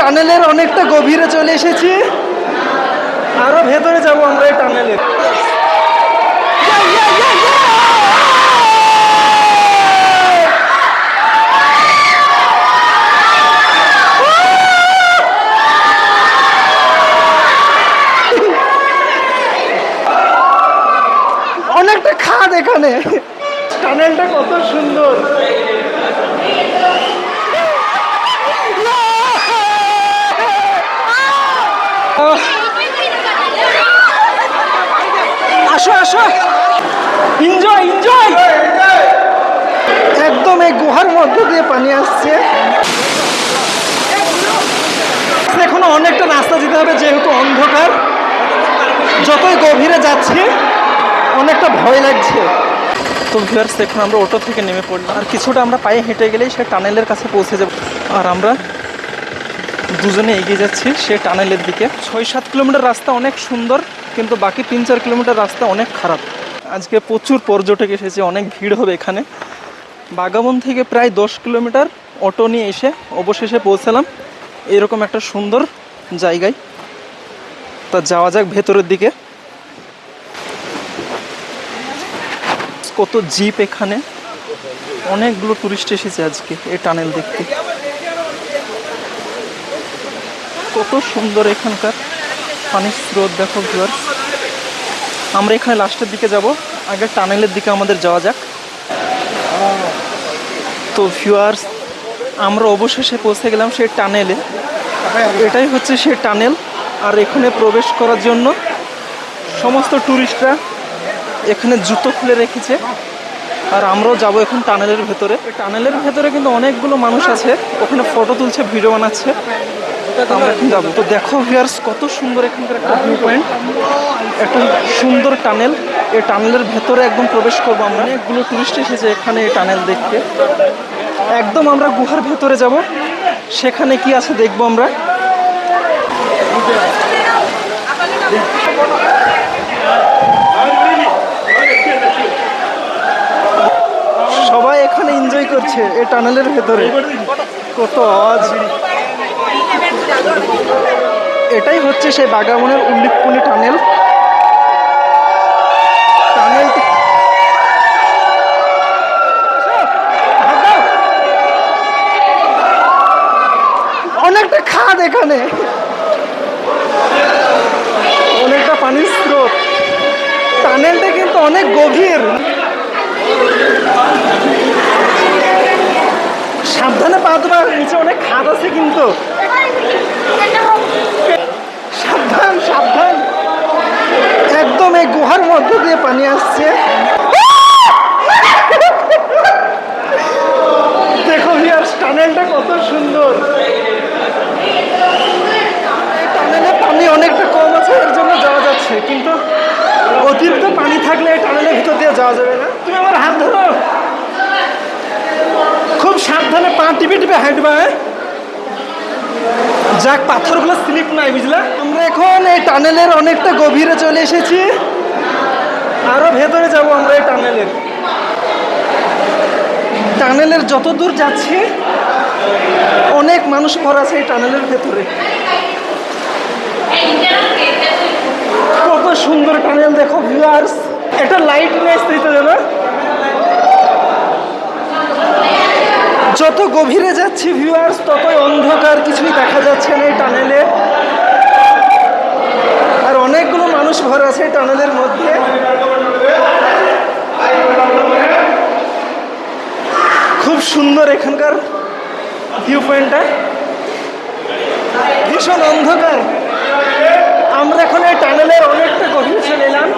টানেলের অনেকটা গভীরে চলে এসেছি, আরো ভেতরে যাব আমরা এই টানেলের। অনেকটা খাদ এখানে, টানেলটা কত সুন্দর। আসো আসো, এনজয় এনজয়। একদম এই গুহার মধ্য দিয়ে পানি আসছে। এখনো অনেকটা রাস্তা যেতে হবে যেহেতু অন্ধকার, যতই গভীরে যাচ্ছি অনেকটা ভয় লাগছে। তো ভিউয়ার্স দেখুন আমরা অটো থেকে নেমে পড়লাম, আর কিছুটা আমরা পায়ে হেঁটে গেলেই সে টানেলের কাছে পৌঁছে যাব। আর আমরা দুজনে এগিয়ে যাচ্ছি সে টানেলের দিকে। ৬-৭ কিলোমিটার রাস্তা অনেক সুন্দর, কিন্তু বাকি ৩-৪ কিলোমিটার রাস্তা অনেক খারাপ। আজকে প্রচুর পর্যটক এসেছে, অনেক ভিড় হবে এখানে। বাগাবন থেকে প্রায় ১০ কিলোমিটার অটো নিয়ে এসে অবশেষে পৌঁছালাম এরকম একটা সুন্দর জায়গায়। তা যাওয়া যাক ভেতরের দিকে। কত জিপ এখানে, অনেকগুলো টুরিস্ট এসেছে আজকে এই টানেল দেখতে। কত সুন্দর এখানকার পানির স্রোত দেখো ভিউয়ার্স। আমরা এখানে লাস্টের দিকে যাব, আগে টানেলের দিকে আমাদের যাওয়া যাক। তো ভিউয়ার্স আমরা অবশেষে পৌঁছে গেলাম সেই টানেলে। এটাই হচ্ছে সেই টানেল, আর এখানে প্রবেশ করার জন্য সমস্ত টুরিস্টরা এখানে জুতো খুলে রেখেছে। আর আমরাও যাব এখন টানেলের ভেতরে। টানেলের ভেতরে কিন্তু অনেকগুলো মানুষ আছে, ওখানে ফটো তুলছে, ভিডিও বানাচ্ছে। আমরা এখন যাবো। তো দেখো ভিউয়ার্স কত সুন্দর এখানকার একটা ভিউ পয়েন্ট, একটা সুন্দর টানেল। এই টানেলের ভেতরে একদম প্রবেশ করবো আমরা। অনেকগুলো টুরিস্ট এসেছে এখানে এই টানেল দেখতে। একদম আমরা গুহার ভেতরে যাব, সেখানে কি আছে দেখবো আমরা। সবাই এখানে এনজয় করছে এই টানেলের ভেতরে, কত আওয়াজ। এটাই হচ্ছে সেই বাগাবনের উল্লেখপুনি টানেল। টানেলটি অনেকটা খাদ এখানে, অনেকটা পানির স্রোত। টানেলটা কিন্তু অনেক গভীর, সাবধানে পা দেবা, নিচে অনেক খাদ আছে কিন্তু। সাবধান সাবধান, একদম এই গুহার মধ্যে দিয়ে পানি আসছে। দেখো ভিউয়ার্স টানেলটা কত সুন্দর। টানেলে পানি অনেকটা কম আছে, এর জন্য যাওয়া যাচ্ছে, কিন্তু অতিরিক্ত পানি থাকলে এই টানেলের ভিতর দিয়ে যাওয়া যাবে না। তুমি আমার হাত ধরো, খুব সাবধানে পা টিপে টিপে হাঁটবা। যাক পাথরগুলো স্লিপ নাই, বুঝলা। আমরা এখন এই টানেলের অনেকটা গভীরে চলে এসেছি, আরো ভেতরে যাব আমরা এই টানেলের। টানেলের যত দূর যাচ্ছি অনেক মানুষ ভরা আছে এই টানেলের ভেতরে। কত সুন্দর টানেল দেখো ভিউয়ার্স। এটা লাইট নিয়ে আসতে না, যত গভীরে যাচ্ছি ভিউয়ার্স ততই অন্ধকার, কিছুই দেখা যাচ্ছে না এই টানেলে। আর অনেকগুলো মানুষ ভরা আছে এই টানেলের মধ্যে। খুব সুন্দর এখানকার ভিউ পয়েন্টটা, ভীষণ অন্ধকার। আমরা এখন এই টানেলের অনেকটা গভীরে চলে এলাম।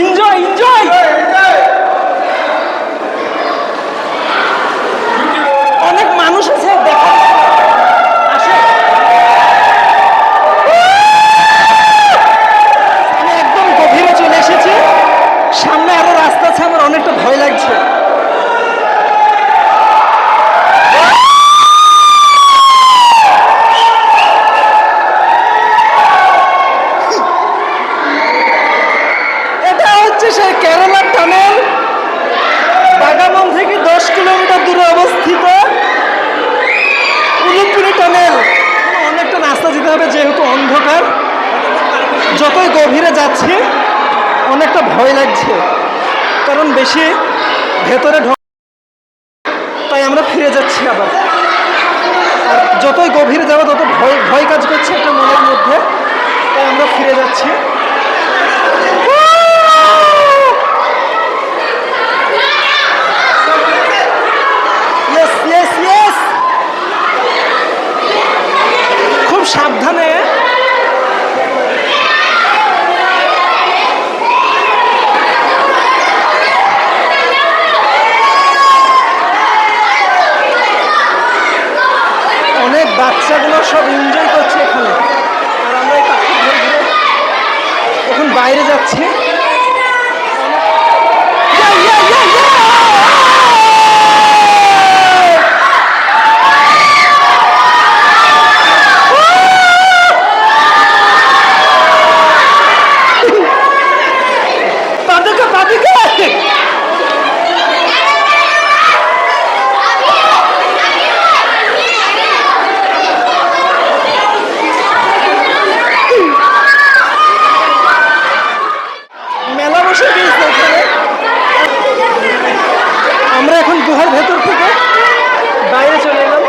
Enjoy enjoy. অনেক মানুষ আছে, দেখো আসে। আমি একদম গভীরে চলে এসেছি, সামনে আরো রাস্তা আছে, আমার অনেকটা ভয় লাগছে। সেই কেরালা টানেল, বাগামন থেকে 10 কিলোমিটার দূরে অবস্থিত উলুপিনি টানেল। অনেকটা রাস্তা যেতে হবে যেহেতু অন্ধকার, যতই গভীরে যাচ্ছি অনেকটা ভয় লাগছে, কারণ বেশি ভেতরে তাই আমরা ফিরে যাচ্ছি আবার। আর যতই গভীরে যাবো তত ভয় ভয় কাজ করছে একটা মনের মধ্যে, তাই আমরা ফিরে যাচ্ছি। খুব সাবধানে অনেক বাচ্চাগুলো সব এনজয় করছে এখানে, আর আমরা এই পাখি ধরে ধরে এখন বাইরে যাচ্ছি। আমরা এখন গুহার ভেতর থেকে বাইরে চলে এলাম।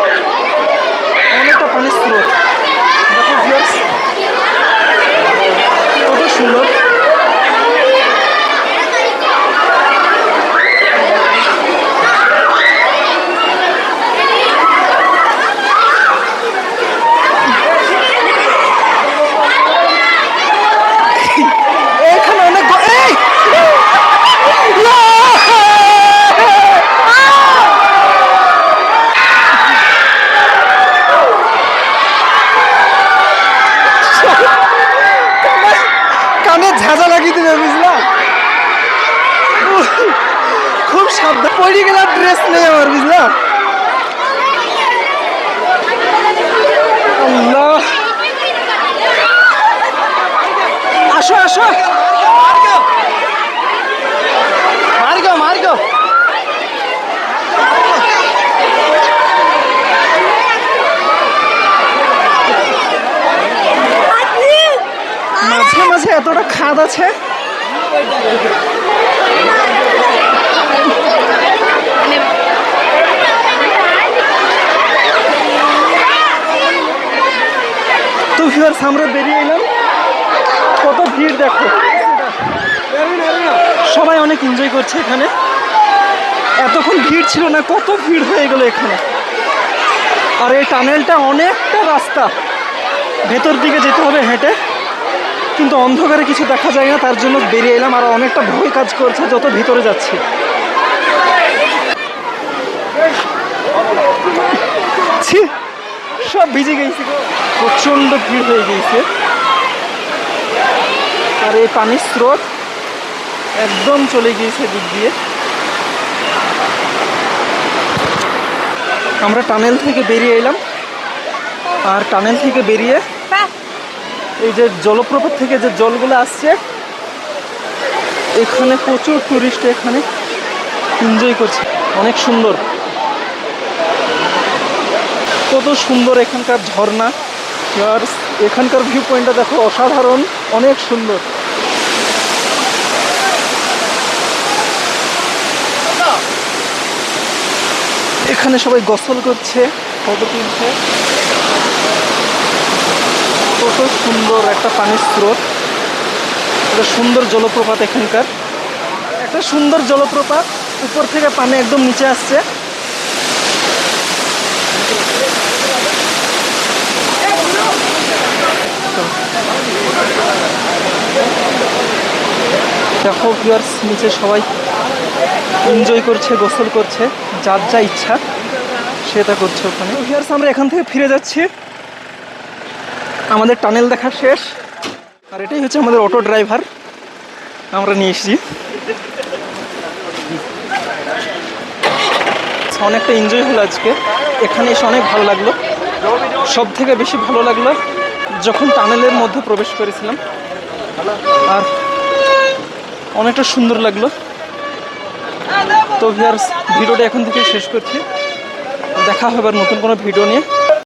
অনেকটা পানির স্রোত, দেখো ভিউয়ার্স কত সুন্দর। এখানে অনেক কানে ঝাঁঝা লাগিয়ে দিবে, বুঝলা? খুব সাবধান, পড়ে গেলাম, ড্রেস নেই আমার, বুঝলা? আল্লাহ, আসো আসো, মার্গো মার্গো। মাঝে মাঝে এতটা খাদ আছে, তো ভিউয়ার্স আমরা বেরিয়ে এলাম। কত ভিড় দেখো, সবাই অনেক এনজয় করছে এখানে। এতক্ষণ ভিড় ছিল না, কত ভিড় হয়ে গেল এখানে। আর এই টানেলটা অনেকটা রাস্তা, ভেতর দিকে যেতে হবে হেঁটে, কিন্তু অন্ধকারে কিছু দেখা যায় না, তার জন্য বেরিয়ে এলাম। আর অনেকটা ভয় কাজ করছে যত ভিতরে যাচ্ছি। সব ভিজে গেছে, প্রচণ্ড ভিড় হয়ে গেছে। আর এই পানির স্রোত একদম চলে গিয়েছে দিক দিয়ে। আমরা টানেল থেকে বেরিয়ে এলাম, আর টানেল থেকে বেরিয়ে এই যে জলপ্রপাত থেকে যে জলগুলো আসছে, এখানে প্রচুর টুরিস্ট এখানে এনজয় করছে। অনেক সুন্দর, কত সুন্দর এখানকার ঝর্ণা। আর এখানকার ভিউ পয়েন্টটা দেখো, অসাধারণ, অনেক সুন্দর। এখানে সবাই গোসল করছে, ফটো তুলছে। কত সুন্দর একটা পানির স্রোত, একটা সুন্দর জলপ্রপাত। এখানকার একটা সুন্দর জলপ্রপাত, উপর থেকে পানি একদম নিচে আসছে। দেখো ভিউয়ার্স, নিচে সবাই এনজয় করছে, গোসল করছে, যার যা ইচ্ছা সেটা করছে ওখানে। ভিউয়ার্স আমরা এখান থেকে ফিরে যাচ্ছি, আমাদের টানেল দেখা শেষ। আর এটাই হচ্ছে আমাদের অটো ড্রাইভার, আমরা নিয়ে এসেছি। অনেকটা এনজয় হলো আজকে, এখানে এসে অনেক ভালো লাগলো। সব থেকে বেশি ভালো লাগলো যখন টানেলের মধ্যে প্রবেশ করেছিলাম। আর অনেকটা সুন্দর লাগলো। তো ভিউয়ার্স ভিডিওটা এখন থেকে শেষ করছি, দেখা হবে আর নতুন কোনো ভিডিও নিয়ে।